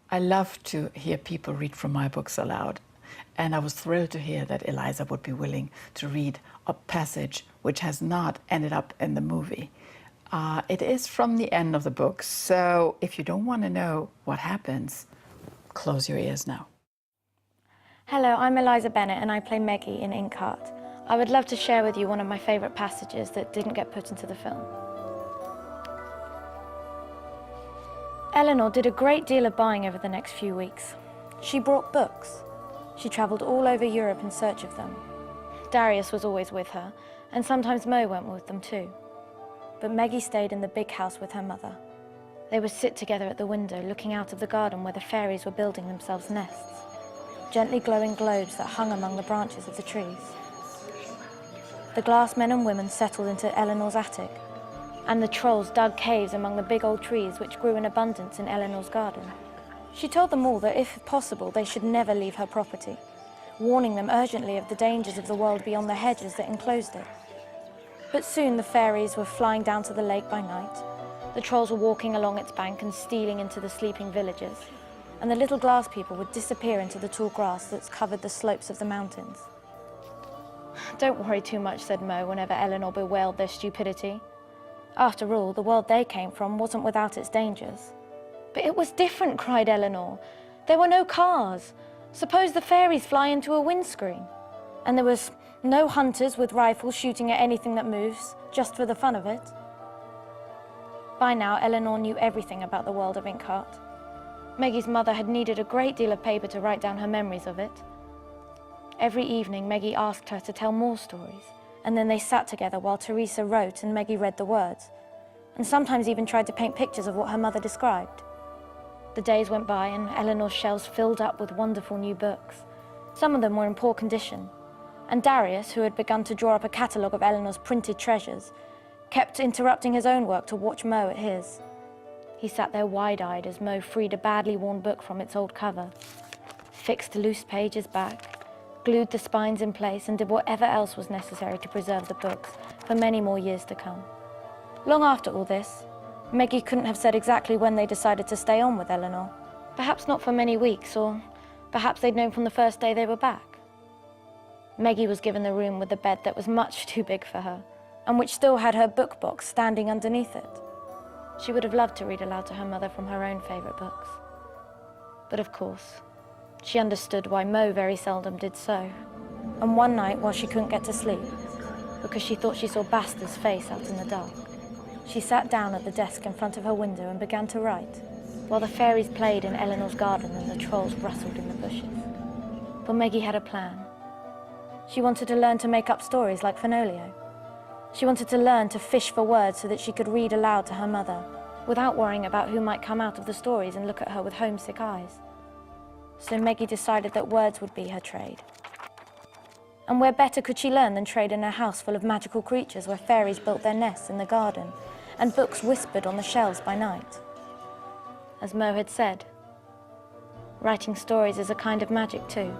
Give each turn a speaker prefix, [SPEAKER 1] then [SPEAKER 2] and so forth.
[SPEAKER 1] I love to hear people read from my books aloud, and I was thrilled to hear that Eliza would be willing to read a passage which has not ended up in the movie. It is from the end of the book, so if you don't want to know what happens, close your ears now.
[SPEAKER 2] Hello, I'm Eliza Bennett and I play Meggie in Inkheart. I would love to share with you one of my favourite passages that didn't get put into the film. Eleanor did a great deal of buying over the next few weeks. She brought books. She travelled all over Europe in search of them. Darius was always with her, and sometimes Mo went with them too. But Meggie stayed in the big house with her mother. They would sit together at the window, looking out of the garden where the fairies were building themselves nests, gently glowing globes that hung among the branches of the trees. The glass men and women settled into Eleanor's attic, and the trolls dug caves among the big old trees which grew in abundance in Eleanor's garden. She told them all that, if possible, they should never leave her property, warning them urgently of the dangers of the world beyond the hedges that enclosed it. But soon the fairies were flying down to the lake by night, the trolls were walking along its bank and stealing into the sleeping villages, and the little glass people would disappear into the tall grass that's covered the slopes of the mountains. Don't worry too much, said Mo whenever Eleanor bewailed their stupidity. After all, the world they came from wasn't without its dangers. But it was different, cried Eleanor. There were no cars. Suppose the fairies fly into a windscreen. And there was no hunters with rifles shooting at anything that moves, just for the fun of it. By now, Eleanor knew everything about the world of Inkheart. Meggie's mother had needed a great deal of paper to write down her memories of it. Every evening, Meggie asked her to tell more stories, and then they sat together while Teresa wrote and Meggie read the words, and sometimes even tried to paint pictures of what her mother described. The days went by and Eleanor's shelves filled up with wonderful new books. Some of them were in poor condition, and Darius, who had begun to draw up a catalogue of Eleanor's printed treasures, kept interrupting his own work to watch Mo at his. He sat there wide-eyed as Mo freed a badly worn book from its old cover, fixed loose pages back, glued the spines in place, and did whatever else was necessary to preserve the books for many more years to come. Long after all this, Meggie couldn't have said exactly when they decided to stay on with Eleanor. Perhaps not for many weeks, or perhaps they'd known from the first day they were back. Meggie was given the room with the bed that was much too big for her, and which still had her book box standing underneath it. She would have loved to read aloud to her mother from her own favourite books. But of course, she understood why Mo very seldom did so. And one night, while she couldn't get to sleep, because she thought she saw Basta's face out in the dark, she sat down at the desk in front of her window and began to write, while the fairies played in Eleanor's garden and the trolls rustled in the bushes. But Meggie had a plan. She wanted to learn to make up stories like Fenolio. She wanted to learn to fish for words so that she could read aloud to her mother, without worrying about who might come out of the stories and look at her with homesick eyes. So Meggie decided that words would be her trade. And where better could she learn than trade in a house full of magical creatures where fairies built their nests in the garden and books whispered on the shelves by night? As Mo had said, writing stories is a kind of magic too.